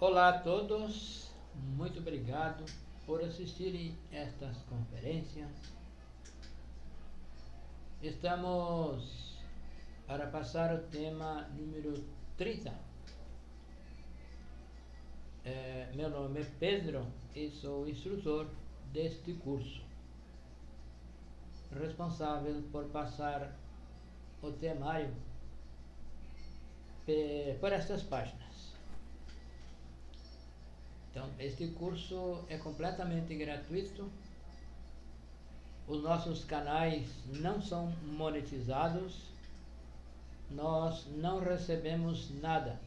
Olá a todos, muito obrigado por assistirem estas conferências. Estamos para passar o tema número 30. Meu nome é Pedro e sou instrutor deste curso, responsável por passar o temário por estas páginas. Então, este curso é completamente gratuito. Os nossos canais não são monetizados. Nós não recebemos nada.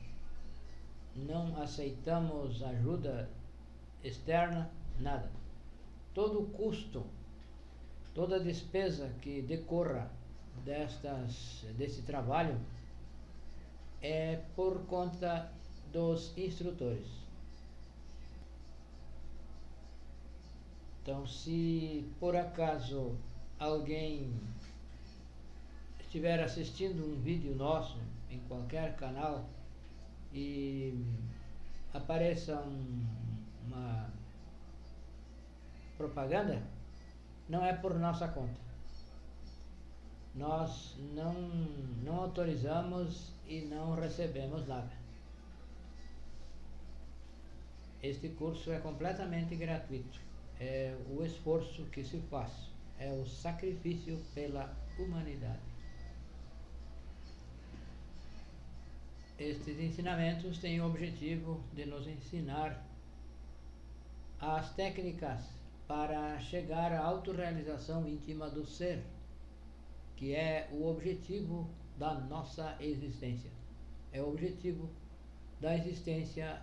Não aceitamos ajuda externa, nada. Todo o custo, toda a despesa que decorra desse trabalho é por conta dos instrutores. Então, se por acaso alguém estiver assistindo um vídeo nosso em qualquer canal e apareça uma propaganda, não é por nossa conta. Nós não autorizamos e não recebemos nada. Este curso é completamente gratuito. É o esforço que se faz, é o sacrifício pela humanidade. Estes ensinamentos têm o objetivo de nos ensinar as técnicas para chegar à autorrealização íntima do ser, que é o objetivo da nossa existência. É o objetivo da existência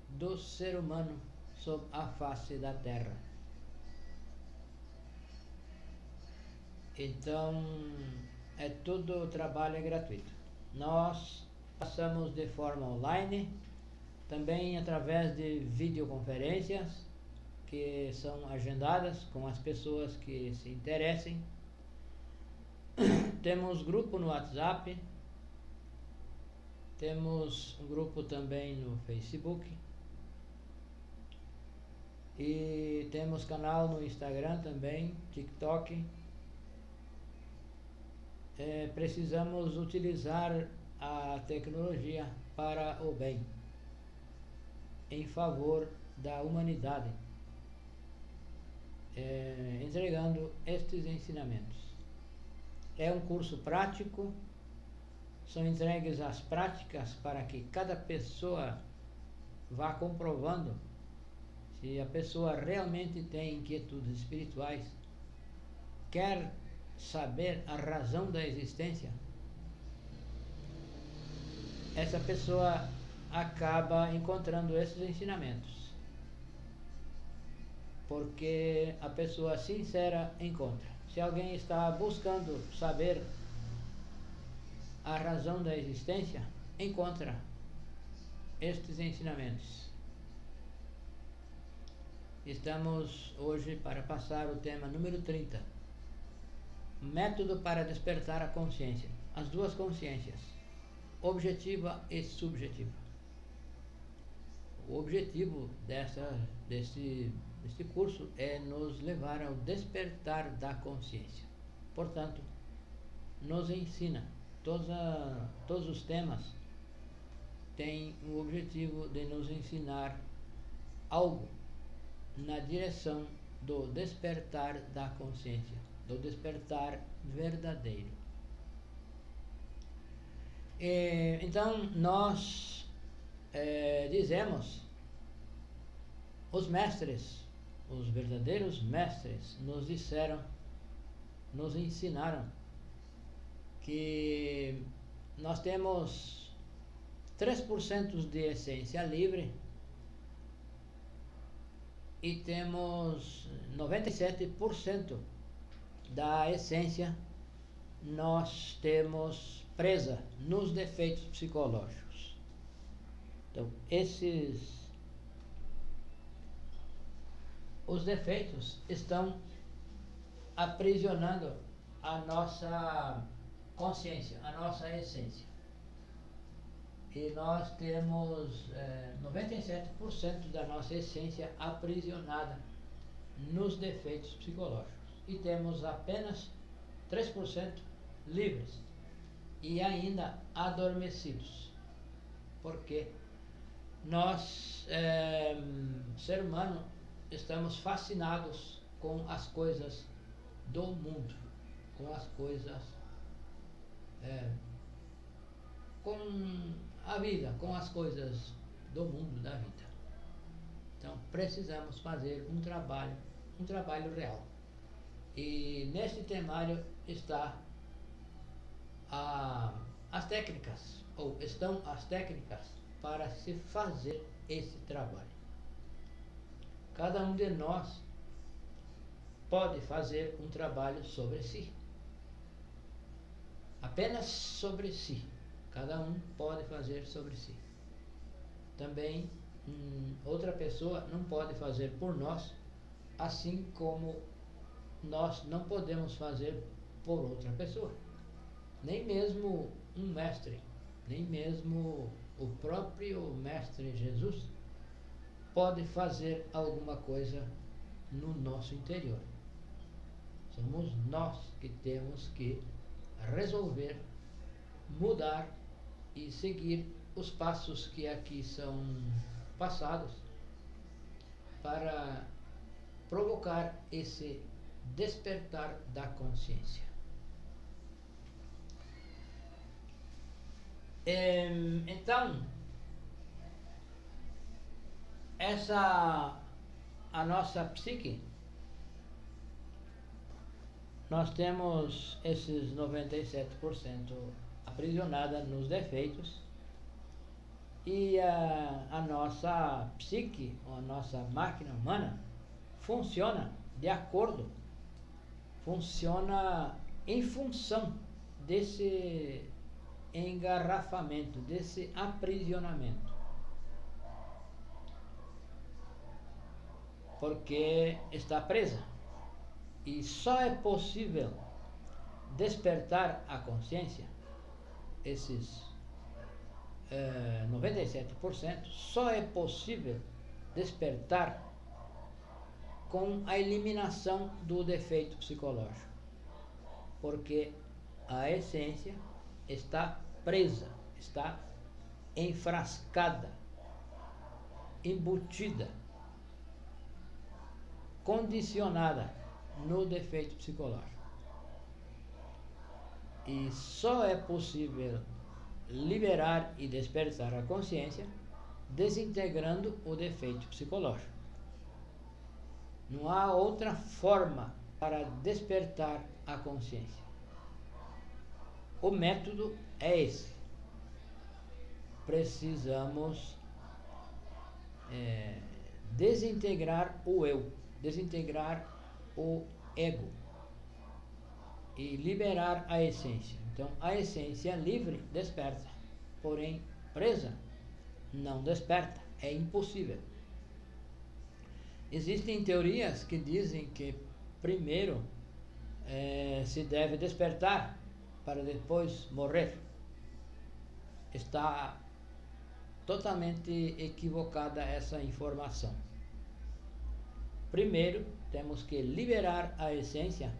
do ser humano sob a face da Terra. Então, todo o trabalho é gratuito. Nós passamos de forma online, também através de videoconferências que são agendadas com as pessoas que se interessem. Temos grupo no WhatsApp, temos um grupo também no Facebook e temos canal no Instagram também, TikTok. Precisamos utilizar a tecnologia para o bem, em favor da humanidade, entregando estes ensinamentos. É um curso prático, são entregues as práticas para que cada pessoa vá comprovando se a pessoa realmente tem inquietudes espirituais, quer saber a razão da existência. Essa pessoa acaba encontrando esses ensinamentos, porque a pessoa sincera encontra. Se alguém está buscando saber a razão da existência, encontra estes ensinamentos. Estamos hoje para passar o tema número 30. Método para despertar a consciência. As duas consciências, objetiva e subjetiva. O objetivo deste curso é nos levar ao despertar da consciência. Portanto, nos ensina, todos os temas têm o objetivo de nos ensinar algo na direção do despertar da consciência, do despertar verdadeiro. Então, nós dizemos, os mestres, os verdadeiros mestres nos disseram, nos ensinaram que nós temos 3% de essência livre e temos 97% da essência nós temos presa nos defeitos psicológicos. Então, os defeitos estão aprisionando a nossa consciência, a nossa essência. E nós temos 97% da nossa essência aprisionada nos defeitos psicológicos. E temos apenas 3% livres e ainda adormecidos. Porque nós, ser humano, estamos fascinados com as coisas do mundo, com as coisas, com a vida, com as coisas do mundo, da vida. Então precisamos fazer um trabalho real. E neste temário está as técnicas, ou estão as técnicas para se fazer esse trabalho. Cada um de nós pode fazer um trabalho sobre si. Apenas sobre si. Cada um pode fazer sobre si. Também outra pessoa não pode fazer por nós, assim como nós não podemos fazer por outra pessoa. Nem mesmo um mestre, nem mesmo o próprio Mestre Jesus pode fazer alguma coisa no nosso interior. Somos nós que temos que resolver, mudar e seguir os passos que aqui são passados para provocar esse despertar da consciência. Então, a nossa psique, nós temos esses 97% aprisionada nos defeitos, e a nossa psique, a nossa máquina humana, funciona funciona em função desse engarrafamento, desse aprisionamento. Porque está presa. E só é possível despertar a consciência, esses 97%, só é possível despertar com a eliminação do defeito psicológico. Porque a essência está presa, está enfrascada, embutida, condicionada no defeito psicológico. E só é possível liberar e despertar a consciência desintegrando o defeito psicológico. Não há outra forma para despertar a consciência. O método é esse. Precisamos desintegrar o eu, desintegrar o ego e liberar a essência. Então, a essência livre desperta, porém presa não desperta, é impossível. Existem teorias que dizem que primeiro se deve despertar para depois morrer. Está totalmente equivocada essa informação. Primeiro temos que liberar a essência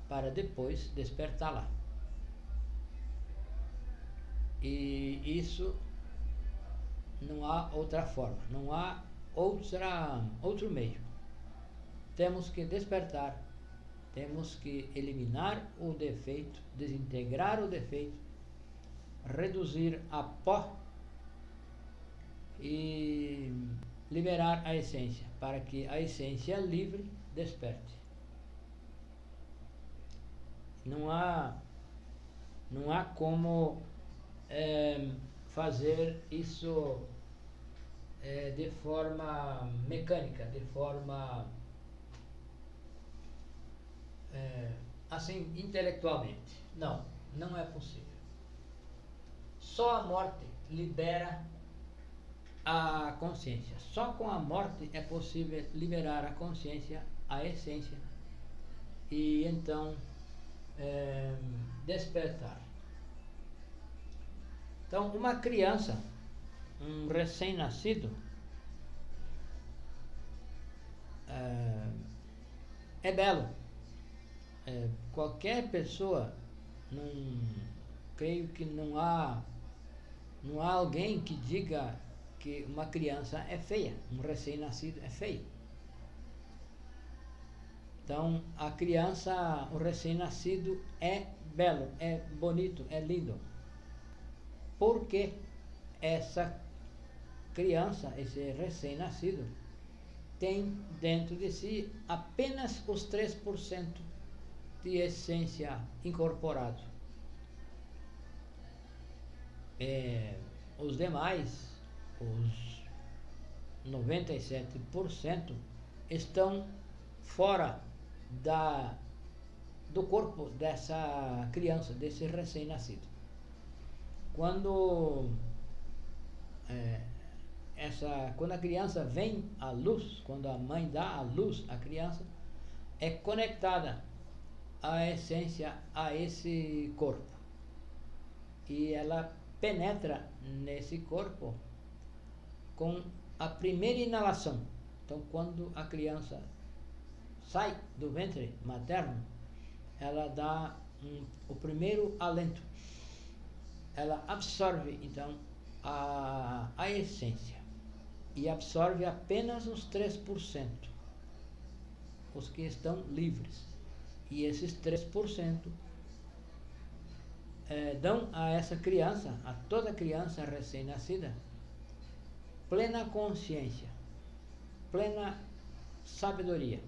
para depois despertá-la. E isso não há outra forma, não há outro meio. Temos que despertar, temos que eliminar o defeito, desintegrar o defeito, reduzir a pó e liberar a essência, para que a essência livre desperte. Não há como fazer isso de forma mecânica, de forma assim, intelectualmente. Não é possível. Só a morte libera a consciência. Só com a morte é possível liberar a consciência, a essência, e então despertar. Então, uma criança, um recém-nascido, é belo. Qualquer pessoa, não, creio que não há alguém que diga que uma criança é feia, um recém-nascido é feio. Então, a criança, o recém-nascido é belo, é bonito, é lindo. Porque essa criança, esse recém-nascido, tem dentro de si apenas os 3% de essência incorporado. Os demais, os 97%, estão fora do corpo dessa criança, desse recém-nascido. Quando quando a criança vem à luz, quando a mãe dá à luz à criança, é conectada a essência a esse corpo. E ela penetra nesse corpo com a primeira inalação. Então, quando a criança sai do ventre materno, ela dá o primeiro alento. Ela absorve, então, a essência. E absorve apenas os 3%, os que estão livres. E esses 3% dão a essa criança, a toda criança recém-nascida, plena consciência, plena sabedoria.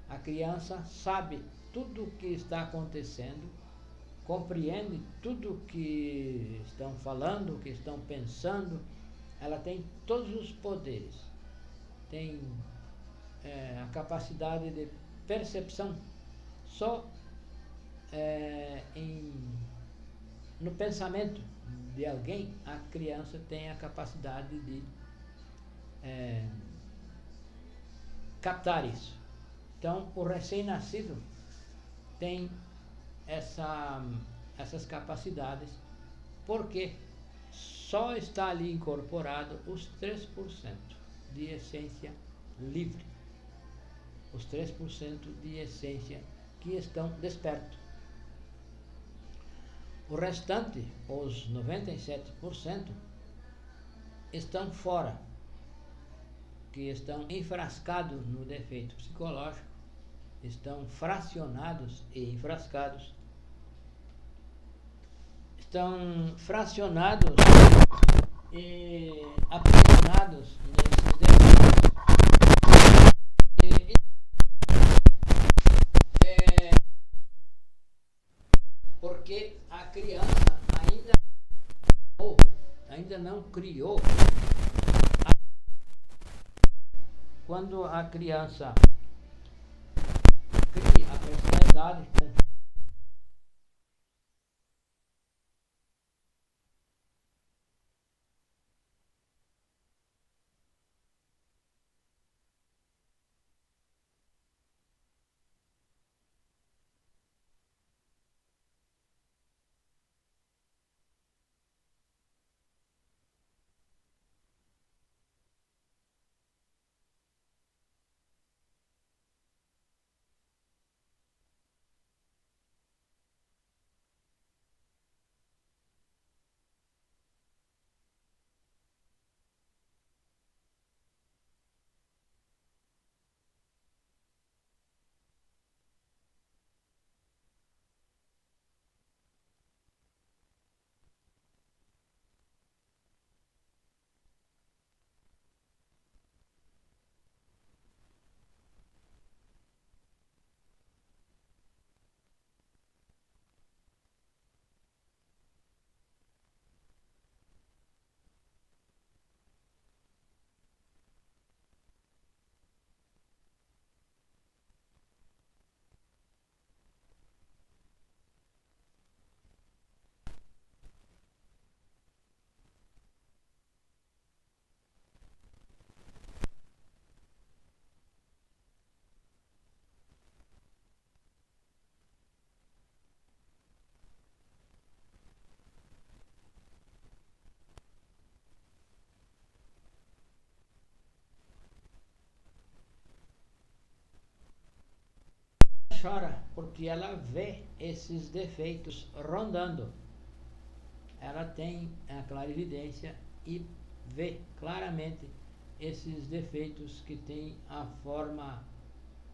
A criança sabe tudo o que está acontecendo, compreende tudo o que estão falando, o que estão pensando. Ela tem todos os poderes, tem a capacidade de percepção. Só no pensamento de alguém, a criança tem a capacidade de captar isso. Então, o recém-nascido tem essas capacidades, porque só está ali incorporado os 3% de essência livre, os 3% de essência que estão despertos. O restante, os 97%, estão fora, que estão enfrascados no defeito psicológico, estão fracionados e enfrascados, estão fracionados e aprisionados nesses defeitos. Porque a criança ainda não criou. Quando a criança cria a personalidade, chora porque ela vê esses defeitos rondando. Ela tem a clarividência e vê claramente esses defeitos que têm a forma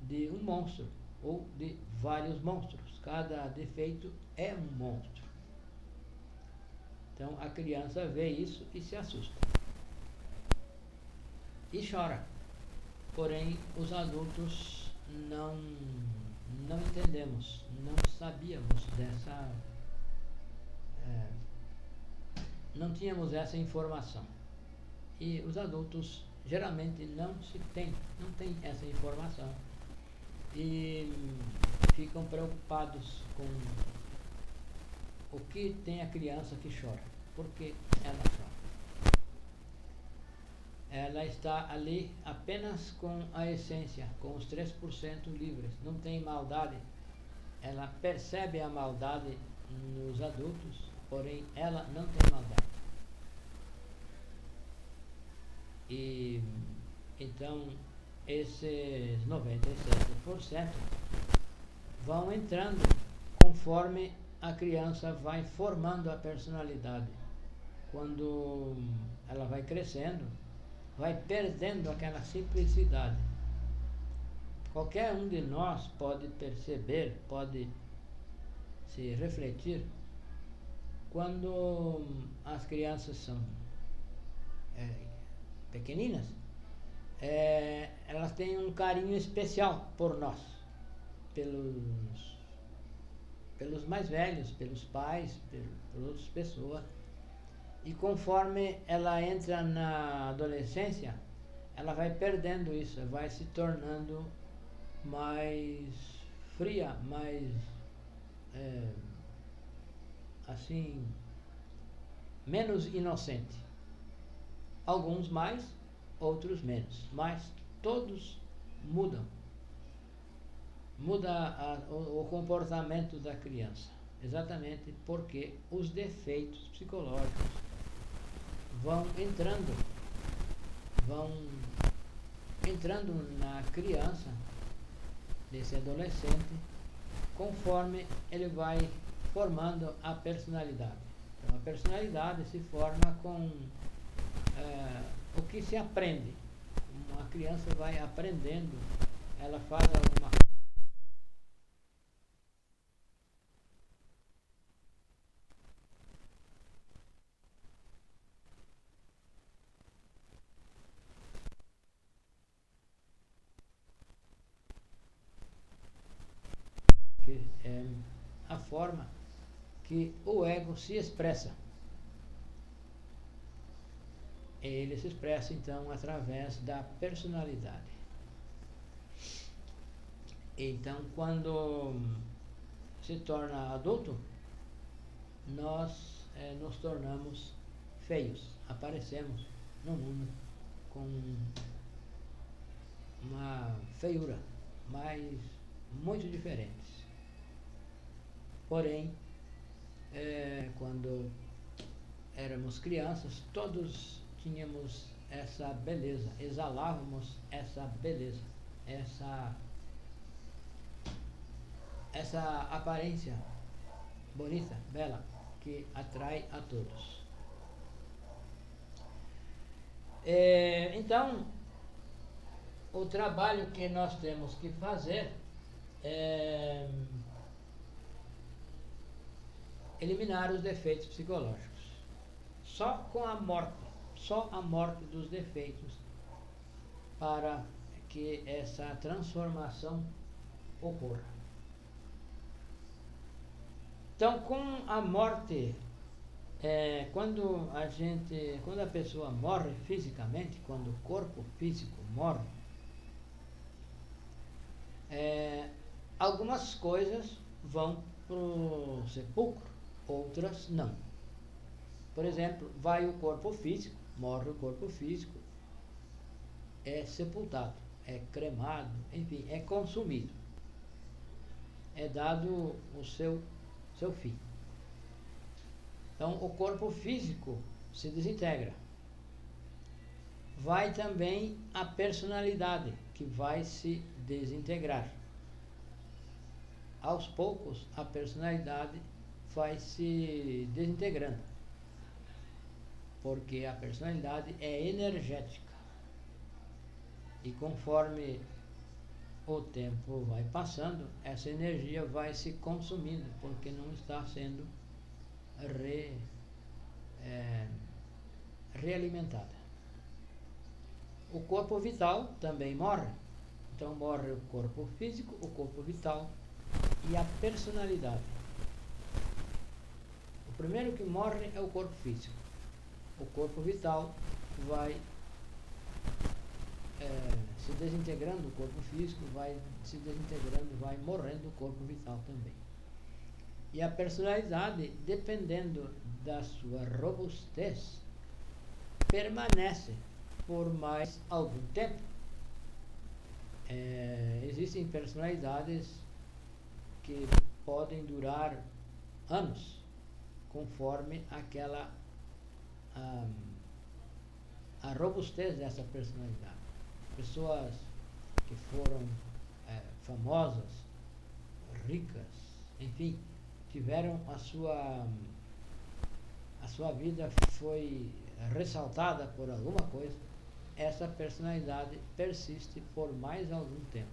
de um monstro ou de vários monstros. Cada defeito é um monstro. Então a criança vê isso e se assusta e chora. Porém, os adultos não entendemos, não sabíamos não tínhamos essa informação. E os adultos geralmente não têm essa informação e ficam preocupados com o que tem a criança que chora, porque ela chora. Ela está ali apenas com a essência, com os 3% livres, não tem maldade. Ela percebe a maldade nos adultos, porém ela não tem maldade. E então esses 97% vão entrando conforme a criança vai formando a personalidade. Quando ela vai crescendo, vai perdendo aquela simplicidade. Qualquer um de nós pode perceber, pode se refletir, quando as crianças são pequeninas, elas têm um carinho especial por nós, pelos mais velhos, pelos pais, por outras pessoas. E conforme ela entra na adolescência, ela vai perdendo isso, vai se tornando mais fria, mais assim, menos inocente. Alguns mais, outros menos, mas todos mudam. Muda o comportamento da criança, exatamente porque os defeitos psicológicos vão entrando na criança, desse adolescente, conforme ele vai formando a personalidade. Então a personalidade se forma com o que se aprende. Uma criança vai aprendendo, ela faz alguma que é a forma que o ego se expressa. Ele se expressa então através da personalidade. Então, quando se torna adulto, nós nos tornamos feios, aparecemos no mundo com uma feiura, mas muito diferentes. Porém, quando éramos crianças, todos tínhamos essa beleza, exalávamos essa beleza, essa aparência bonita, bela, que atrai a todos. Então, o trabalho que nós temos que fazer é eliminar os defeitos psicológicos. Só com a morte dos defeitos, para que essa transformação ocorra. Então, com a morte, quando a pessoa morre fisicamente, quando o corpo físico morre, algumas coisas vão para o sepulcro, outras não. Por exemplo, vai o corpo físico, morre o corpo físico, é sepultado, é cremado, enfim, é consumido. É dado o seu fim. Então, o corpo físico se desintegra. Vai também a personalidade, que vai se desintegrar. aos poucos a personalidade vai se desintegrando, porque a personalidade é energética e conforme o tempo vai passando, essa energia vai se consumindo, porque não está sendo realimentada. O corpo vital também morre. Então morre o corpo físico, o corpo vital e a personalidade. O primeiro que morre é o corpo físico. O corpo vital vai se desintegrando, o corpo físico vai se desintegrando, vai morrendo o corpo vital também. E a personalidade, dependendo da sua robustez, permanece por mais algum tempo. Existem personalidades que podem durar anos, conforme a robustez dessa personalidade. Pessoas que foram famosas, ricas, enfim, tiveram a sua vida foi ressaltada por alguma coisa, essa personalidade persiste por mais algum tempo.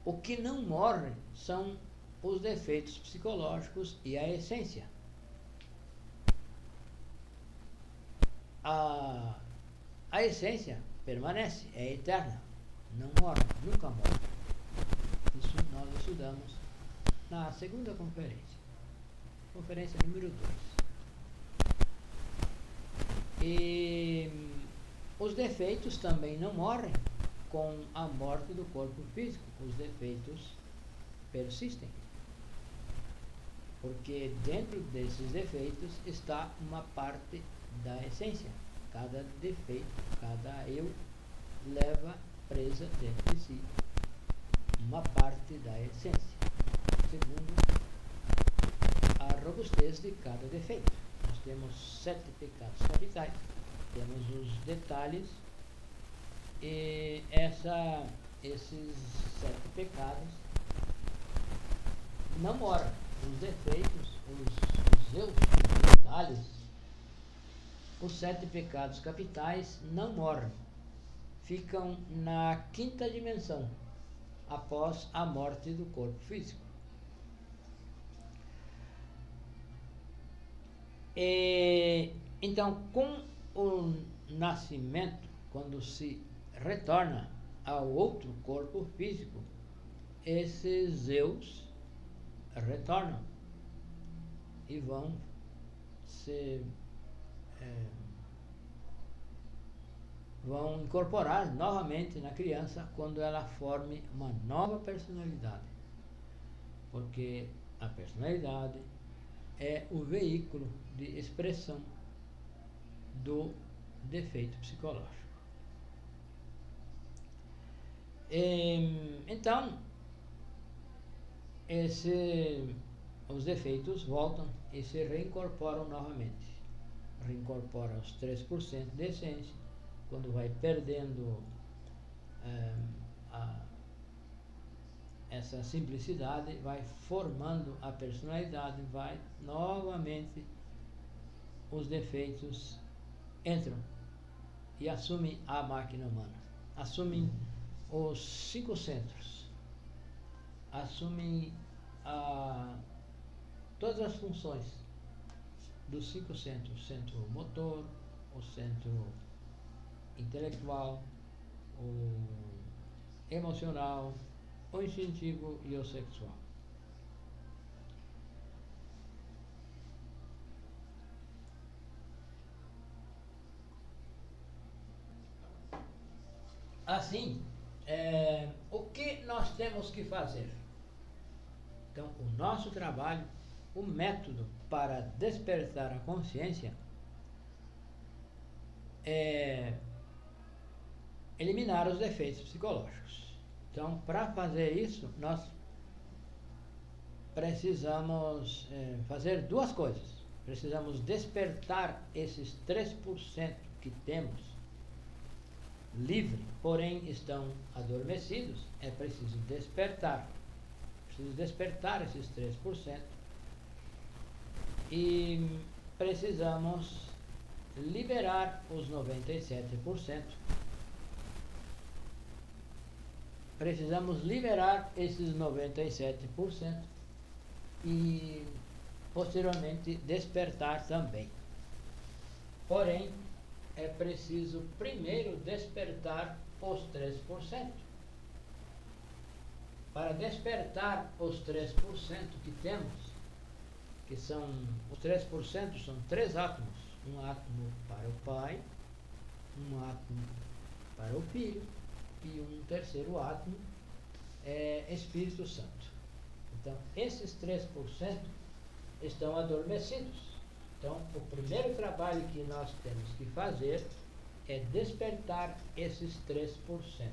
O que não morre são os defeitos psicológicos e a essência. A essência permanece, é eterna, não morre, nunca morre. Isso nós estudamos na segunda conferência número 2. E os defeitos também não morrem com a morte do corpo físico, os defeitos persistem. Porque dentro desses defeitos está uma parte da essência. Cada defeito, cada eu leva presa dentro de si uma parte da essência, segundo a robustez de cada defeito. Nós temos 7 pecados capitais, temos os detalhes e esses 7 pecados não moram. Os defeitos, os eus, os detalhes, os 7 pecados capitais não morrem, ficam na 5ª dimensão, após a morte do corpo físico. Então, com o nascimento, quando se retorna ao outro corpo físico, esses eus retornam e vão vão incorporar novamente na criança quando ela forme uma nova personalidade, porque a personalidade é o veículo de expressão do defeito psicológico. Então, os defeitos voltam e se reincorporam novamente. Reincorpora os 3% de essência, quando vai perdendo essa simplicidade, vai formando a personalidade, vai novamente os defeitos entram e assumem a máquina humana, assumem os 5 centros, assumem todas as funções dos 5 centros: o centro motor, o centro intelectual, o emocional, o instintivo e o sexual. Assim, o que nós temos que fazer? Então, o nosso trabalho, o método para despertar a consciência é eliminar os defeitos psicológicos. Então, para fazer isso, nós precisamos fazer 2 coisas. Precisamos despertar esses 3% que temos livre, porém estão adormecidos, é preciso despertar. Preciso despertar esses 3% e precisamos liberar os 97%. Precisamos liberar esses 97% e posteriormente despertar também. Porém, é preciso primeiro despertar os 3%. Para despertar os 3% que temos, que são os 3% são 3 átomos, um átomo para o Pai, um átomo para o Filho e um terceiro átomo é Espírito Santo. Então, esses 3% estão adormecidos. Então, o primeiro trabalho que nós temos que fazer é despertar esses 3%.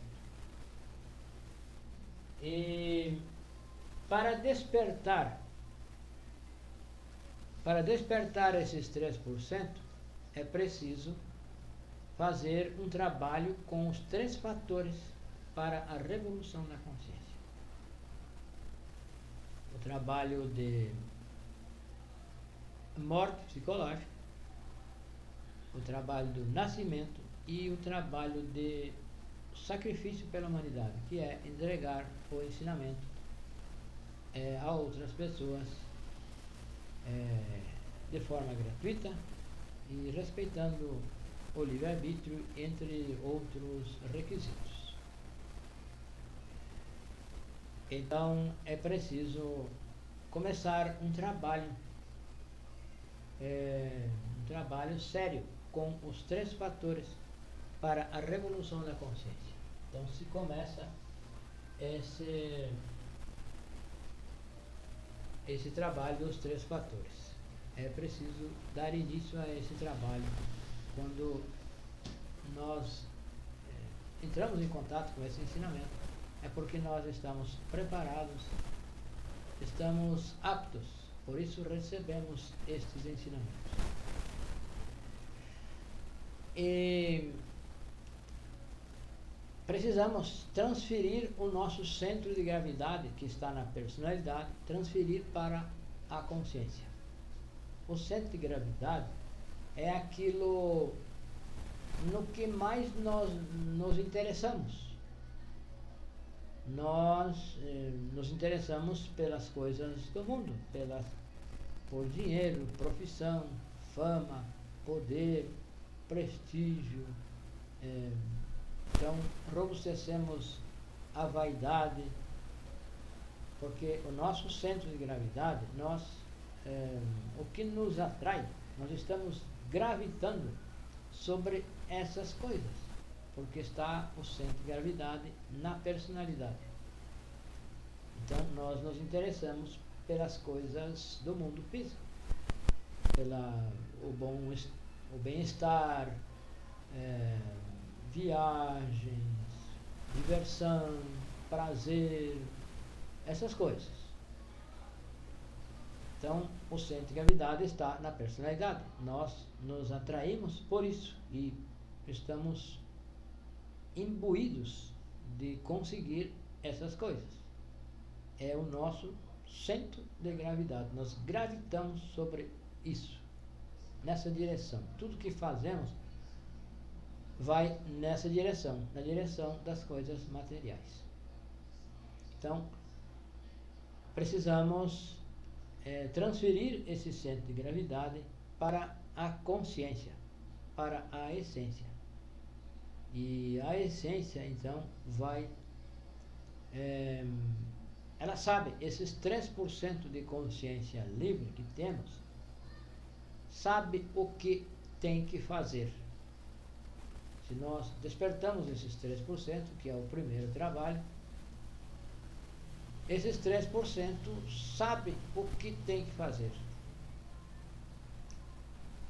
E para despertar esses 3%, é preciso fazer um trabalho com os 3 fatores para a revolução da consciência. O trabalho de morte psicológica, o trabalho do nascimento e o trabalho de sacrifício pela humanidade, que é entregar o ensinamento a outras pessoas de forma gratuita e respeitando o livre-arbítrio, entre outros requisitos. Então é preciso começar um trabalho sério com os 3 fatores para a revolução da consciência. Então se começa esse trabalho dos 3 fatores. É preciso dar início a esse trabalho quando nós entramos em contato com esse ensinamento. É porque nós estamos preparados, estamos aptos, por isso recebemos estes ensinamentos. E precisamos transferir o nosso centro de gravidade, que está na personalidade, transferir para a consciência. O centro de gravidade é aquilo no que mais nós nos interessamos. Nós nos interessamos pelas coisas do mundo, por dinheiro, profissão, fama, poder, prestígio. Então, robustecemos a vaidade, porque o nosso centro de gravidade, o que nos atrai, nós estamos gravitando sobre essas coisas, porque está o centro de gravidade na personalidade. Então, nós nos interessamos pelas coisas do mundo físico, o bem-estar, viagens, diversão, prazer, essas coisas. Então, o centro de gravidade está na personalidade. Nós nos atraímos por isso e estamos imbuídos de conseguir essas coisas. É o nosso centro de gravidade. Nós gravitamos sobre isso, nessa direção. Tudo que fazemos vai nessa direção, na direção das coisas materiais. Então, precisamos transferir esse centro de gravidade para a consciência, para a essência. E a essência, então, ela sabe, esses 3% de consciência livre que temos, sabe o que tem que fazer. Se nós despertamos esses 3%, que é o primeiro trabalho, esses 3% sabem o que tem que fazer.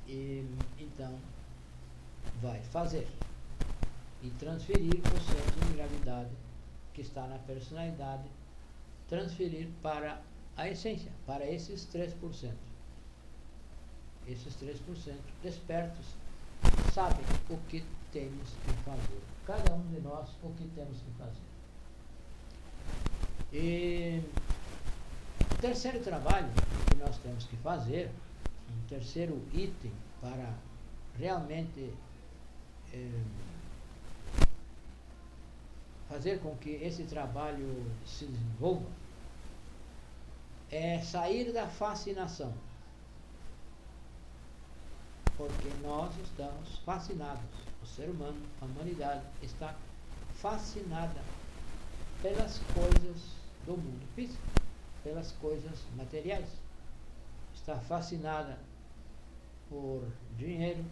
E então vai fazer e transferir o centro de gravidade que está na personalidade, transferir para a essência, para esses 3%. Esses 3% despertos sabem o que temos que fazer. Cada um de nós o que temos que fazer. E o terceiro trabalho que nós temos que fazer, um terceiro item para realmente fazer com que esse trabalho se desenvolva, é sair da fascinação. Porque nós estamos fascinados, o ser humano, a humanidade está fascinada pelas coisas do mundo físico, pelas coisas materiais. Está fascinada por dinheiro,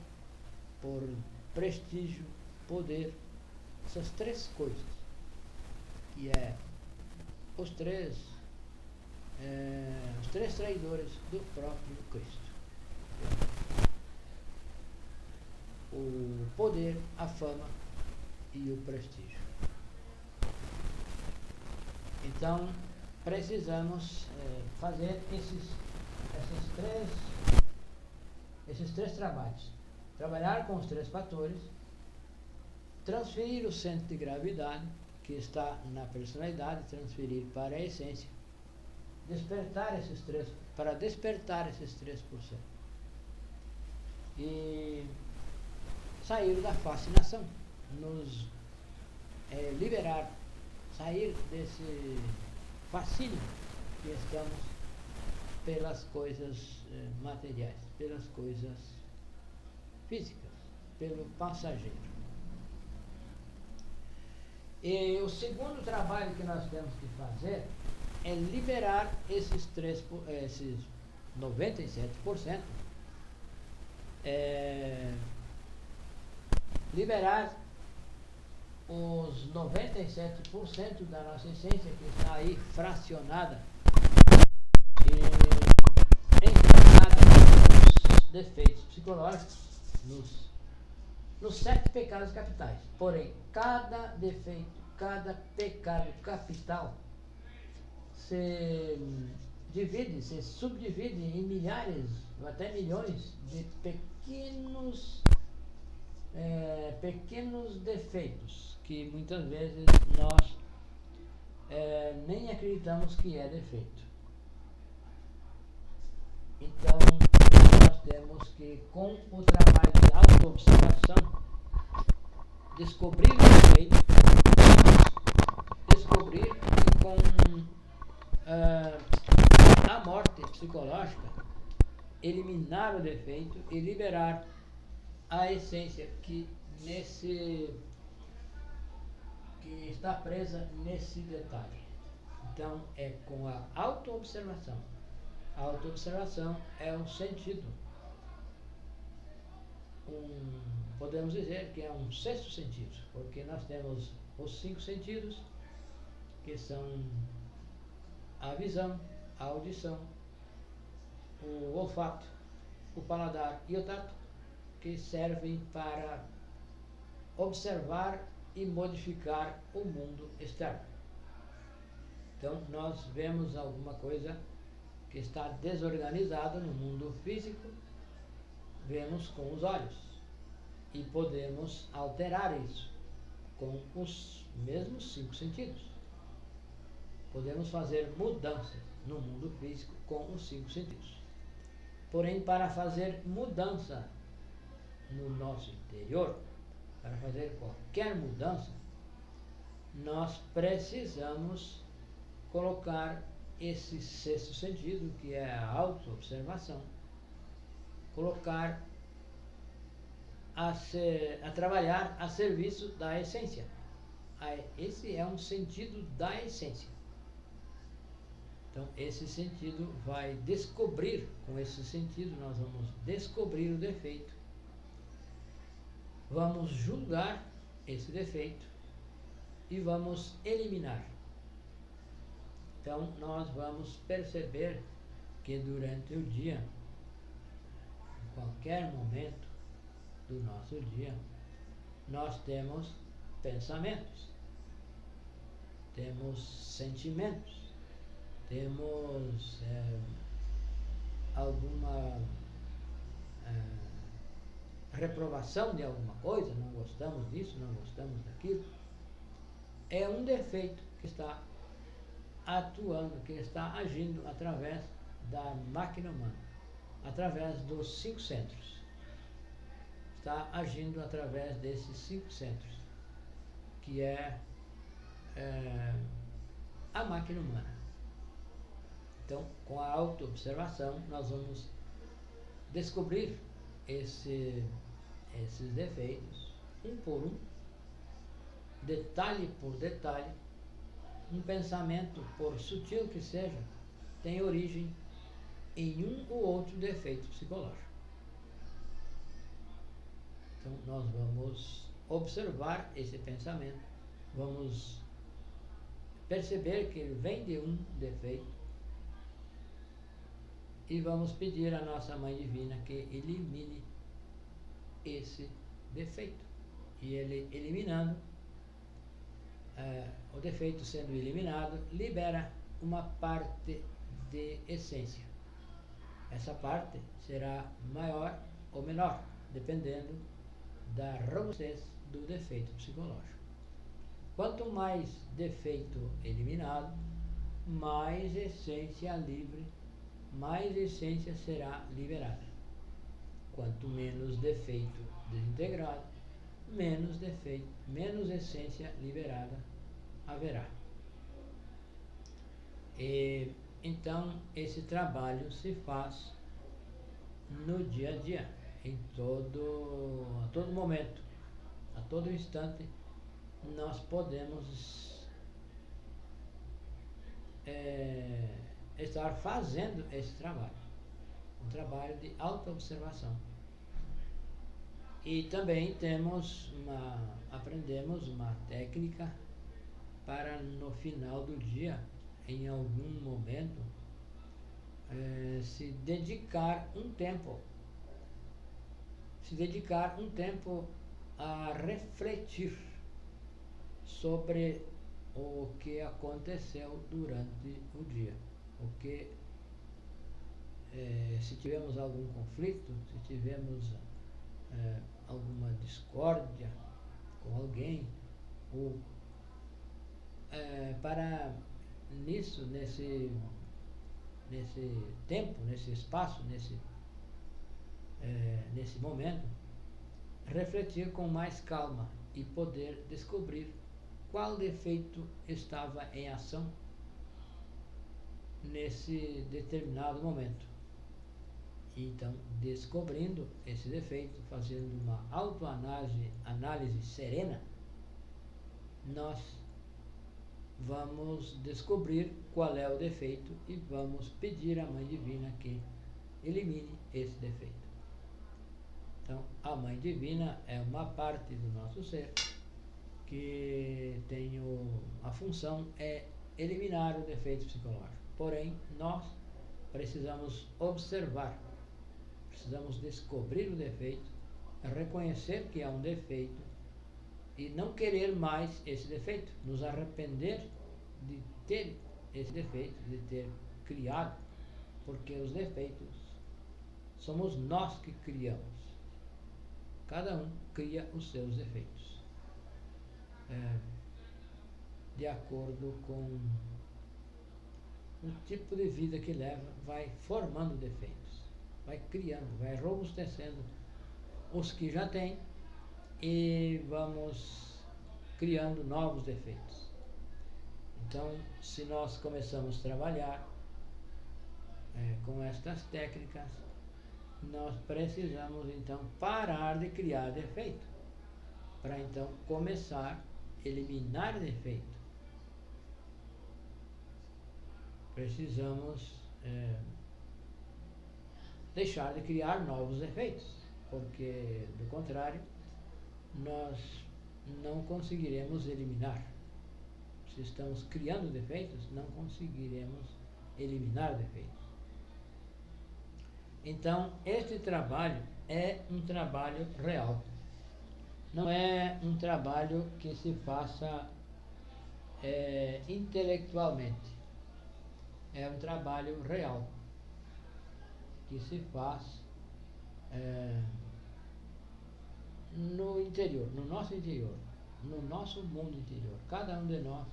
por prestígio, poder, essas três coisas, que é os três traidores do próprio Cristo. O poder, a fama e o prestígio. Então, precisamos fazer esses três trabalhos. Trabalhar com os três fatores, transferir o centro de gravidade, que está na personalidade, transferir para a essência, despertar esses 3%. E sair da fascinação, nos liberar, sair desse fascínio que estamos pelas coisas materiais, pelas coisas físicas, pelo passageiro. E o segundo trabalho que nós temos que fazer é liberar esses 97%, liberar os 97% da nossa essência que está aí fracionada e encarnada nos defeitos psicológicos, nos 7 pecados capitais. Porém, cada defeito, cada pecado capital se subdivide em milhares ou até milhões de pequenos defeitos que muitas vezes nós nem acreditamos que é defeito. Então, nós temos que, com o trabalho de autoobservação, descobrir o defeito, descobrir que com a morte psicológica, eliminar o defeito e liberar a essência que está presa nesse detalhe. Então, é com a autoobservação. A autoobservação é um sentido, podemos dizer que é um sexto sentido, porque nós temos os 5 sentidos, que são a visão, a audição, o olfato, o paladar e o tato, que servem para observar e modificar o mundo externo. Então, nós vemos alguma coisa que está desorganizada no mundo físico, vemos com os olhos e podemos alterar isso com os mesmos 5 sentidos. Podemos fazer mudanças no mundo físico com os 5 sentidos. Porém, para fazer mudança no nosso interior, para fazer qualquer mudança, nós precisamos colocar esse sexto sentido, que é a autoobservação, colocar a trabalhar a serviço da essência. Esse é um sentido da essência. Então, esse sentido vai descobrir, com esse sentido nós vamos descobrir o defeito, vamos julgar esse defeito e vamos eliminar. Então, nós vamos perceber que durante o dia, em qualquer momento do nosso dia, nós temos pensamentos, temos sentimentos, temos reprovação de alguma coisa, não gostamos disso, não gostamos daquilo, é um defeito que está atuando, que está agindo através da máquina humana, através dos 5 centros. Está agindo através desses 5 centros, que é a máquina humana. Então, com a autoobservação, nós vamos descobrir esses defeitos, um por um, detalhe por detalhe. Um pensamento, por sutil que seja, tem origem em um ou outro defeito psicológico. Então, nós vamos observar esse pensamento, vamos perceber que ele vem de um defeito e vamos pedir à nossa Mãe Divina que elimine esse defeito. E ele eliminando, o defeito sendo eliminado, libera uma parte de essência. Essa parte será maior ou menor, dependendo da robustez do defeito psicológico. Quanto mais defeito eliminado, mais essência livre, mais essência será liberada. Quanto menos defeito desintegrado, menos defeito, menos essência liberada haverá. E então esse trabalho se faz no dia a dia, a todo momento, a todo instante. Nós podemos estar fazendo esse trabalho, um trabalho de autoobservação. E também aprendemos uma técnica para no final do dia, em algum momento, se dedicar um tempo a refletir sobre o que aconteceu durante o dia. Se tivemos algum conflito, se tivemos alguma discórdia com alguém, ou para nesse tempo, nesse espaço, nesse momento, refletir com mais calma e poder descobrir qual defeito estava em ação nesse determinado momento. Então, descobrindo esse defeito, fazendo uma autoanálise serena, nós vamos descobrir qual é o defeito e vamos pedir à Mãe Divina que elimine esse defeito. Então, a Mãe Divina é uma parte do nosso ser que tem a função é eliminar o defeito psicológico. Porém, nós precisamos observar, precisamos descobrir o defeito, reconhecer que é um defeito e não querer mais esse defeito, nos arrepender de ter esse defeito, de ter criado, porque os defeitos somos nós que criamos. Cada um cria os seus defeitos. De acordo com o tipo de vida que leva, vai formando defeitos, vai criando, vai robustecendo os que já tem e vamos criando novos defeitos. Então, se nós começamos a trabalhar com estas técnicas, nós precisamos então parar de criar defeito, para então começar a eliminar defeito. Precisamos deixar de criar novos defeitos, porque do contrário nós não conseguiremos eliminar. Se estamos criando defeitos, não conseguiremos eliminar defeitos. Então, este trabalho é um trabalho real. Não é um trabalho que se faça intelectualmente. É um trabalho real que se faz no interior, no nosso interior, no nosso mundo interior. Cada um de nós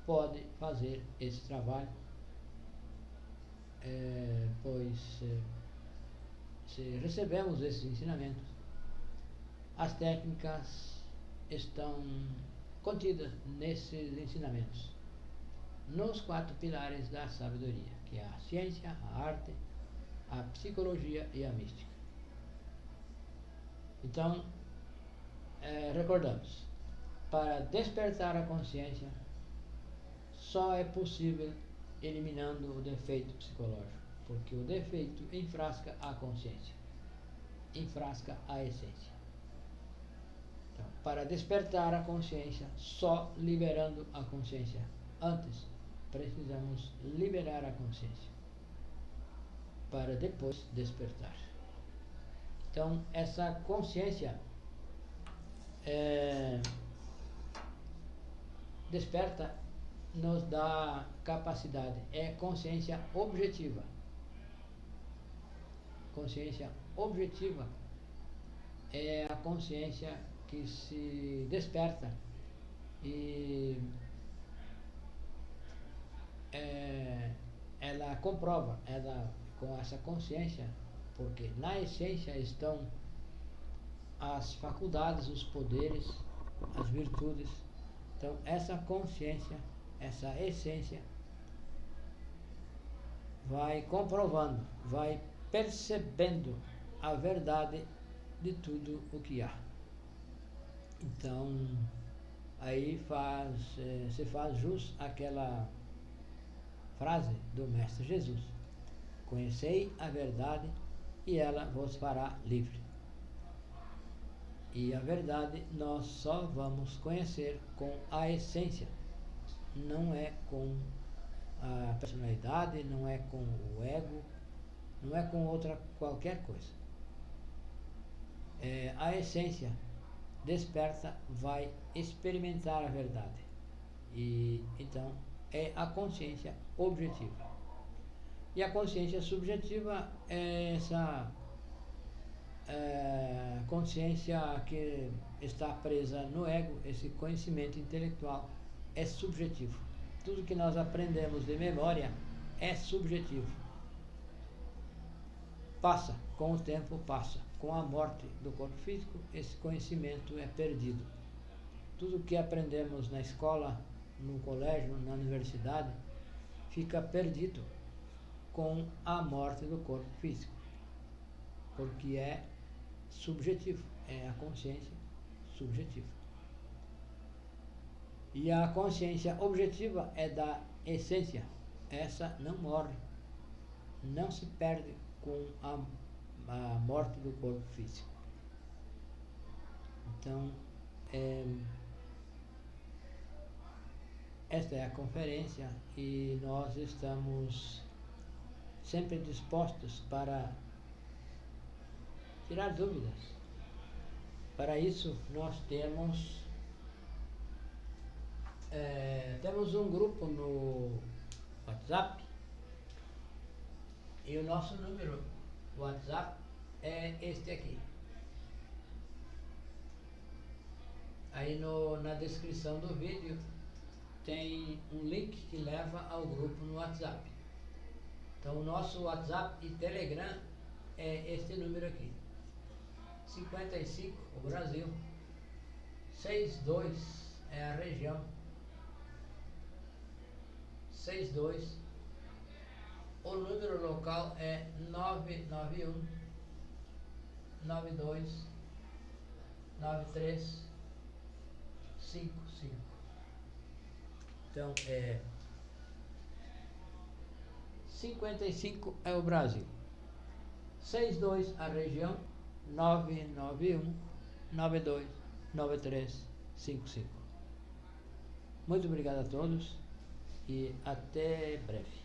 pode fazer esse trabalho, pois se recebemos esses ensinamentos, as técnicas estão contidas nesses ensinamentos, nos 4 pilares da sabedoria, que é a ciência, a arte, a psicologia e a mística. Então, recordamos, para despertar a consciência, só é possível eliminando o defeito psicológico, porque o defeito enfrasca a consciência, enfrasca a essência. Então, para despertar a consciência, só liberando a consciência. Antes, precisamos liberar a consciência, para depois despertar. Então, essa consciência desperta nos dá capacidade, é consciência objetiva. Consciência objetiva é a consciência que se desperta e ela comprova, com essa consciência, porque na essência estão as faculdades, os poderes, as virtudes. Então, essa consciência, essa essência, vai comprovando, vai percebendo a verdade de tudo o que há. Então, aí se faz jus àquela frase do Mestre Jesus: conhecei a verdade e ela vos fará livre. E a verdade nós só vamos conhecer com a essência, não é com a personalidade, não é com o ego, não é com outra qualquer coisa. A essência desperta, vai experimentar a verdade. E então é a consciência objetiva. E a consciência subjetiva é essa consciência que está presa no ego. Esse conhecimento intelectual é subjetivo. Tudo que nós aprendemos de memória é subjetivo. Passa, com o tempo passa. Com a morte do corpo físico, esse conhecimento é perdido. Tudo que aprendemos na escola, no colégio, na universidade, fica perdido com a morte do corpo físico, porque é subjetivo, é a consciência subjetiva. E a consciência objetiva é da essência. Essa não morre, não se perde com a morte do corpo físico. Então, esta é a conferência e nós estamos sempre dispostos para tirar dúvidas. Para isso, nós temos um grupo no WhatsApp, e o nosso número WhatsApp é este aqui. Aí na descrição do vídeo tem um link que leva ao grupo no WhatsApp. Então, o nosso WhatsApp e Telegram é este número aqui: 55, o Brasil, 62 é a região, 62, o número local é 991 92 93 55. Então, 55 é o Brasil, 62 a região, 991 92 93 55. Muito obrigado a todos e até breve.